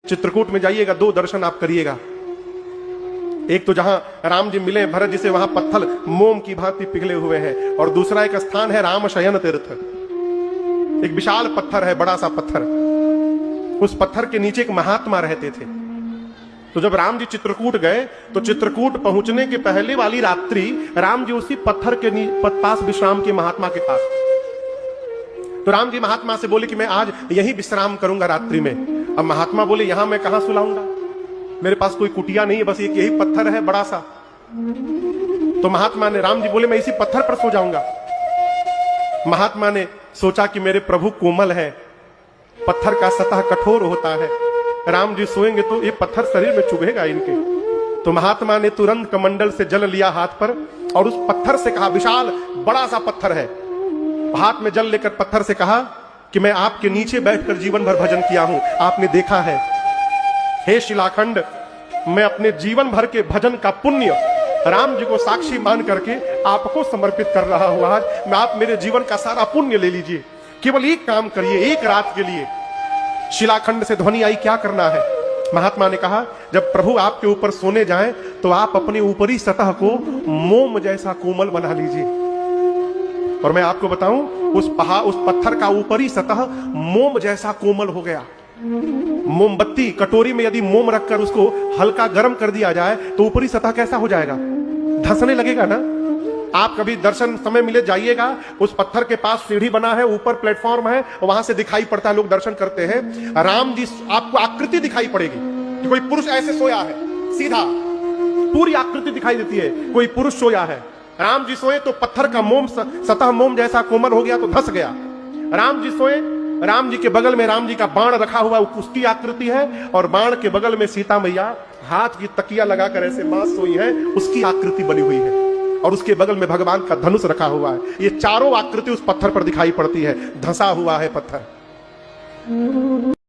चित्रकूट में जाइएगा, दो दर्शन आप करिएगा। एक तो जहां राम जी मिले भरत जी से, वहां पत्थर मोम की भांति पिघले हुए हैं, और दूसरा एक स्थान है राम शयन तीर्थ। एक विशाल पत्थर है, बड़ा सा पत्थर। उस पत्थर के नीचे एक महात्मा रहते थे। तो जब राम जी चित्रकूट गए तो चित्रकूट पहुंचने के पहले वाली रात्रि राम जी उसी पत्थर के पास विश्राम के महात्मा के पास। तो राम जी महात्मा से बोले कि मैं आज यहीं विश्राम करूंगा रात्रि में। अब महात्मा बोले यहां मैं कहां सुलाऊंगा, मेरे पास कोई कुटिया नहीं है, बस एक यही पत्थर है बड़ा सा। तो महात्मा ने, राम जी बोले मैं इसी पत्थर पर सो जाऊंगा। महात्मा ने सोचा कि मेरे प्रभु कोमल है, पत्थर का सतह कठोर होता है, राम जी सोएंगे तो ये पत्थर शरीर में चुभेगा इनके। तो महात्मा ने तुरंत कमंडल से जल लिया हाथ पर और उस पत्थर से कहा, विशाल बड़ा सा पत्थर है, हाथ में जल लेकर पत्थर से कहा कि मैं आपके नीचे बैठकर जीवन भर भजन किया हूं, आपने देखा है। हे शिलाखंड, मैं अपने जीवन भर के भजन का पुण्य राम जी को साक्षी मान करके आपको समर्पित कर रहा हूं। आज मैं, आप मेरे जीवन का सारा पुण्य ले लीजिए, केवल एक काम करिए, एक रात के लिए। शिलाखंड से ध्वनि आई, क्या करना है? महात्मा ने कहा, जब प्रभु आपके ऊपर सोने जाएं तो आप अपने ऊपरी सतह को मोम जैसा कोमल बना लीजिए। और मैं आपको बताऊं, उस पत्थर का ऊपरी सतह मोम जैसा कोमल हो गया। मोमबत्ती कटोरी में यदि मोम रखकर उसको हल्का गर्म कर दिया जाए तो ऊपरी सतह कैसा हो जाएगा? धंसने लगेगा ना। आप कभी दर्शन समय मिले जाइएगा, उस पत्थर के पास सीढ़ी बना है, ऊपर प्लेटफॉर्म है, वहां से दिखाई पड़ता है, लोग दर्शन करते हैं। राम जी आपको आकृति दिखाई पड़ेगी कि कोई पुरुष ऐसे सोया है, सीधा पूरी आकृति दिखाई देती है, कोई पुरुष सोया है। राम जी सोए तो पत्थर का मोम सतह मोम जैसा कोमल हो गया तो धस गया। राम जी सोए, राम जी के बगल में राम जी का बाण रखा हुआ, उसकी आकृति है, और बाण के बगल में सीता मैया हाथ की तकिया लगाकर ऐसे मां सोई है, उसकी आकृति बनी हुई है, और उसके बगल में भगवान का धनुष रखा हुआ है। ये चारों आकृति उस पत्थर पर दिखाई पड़ती है, धंसा हुआ है पत्थर।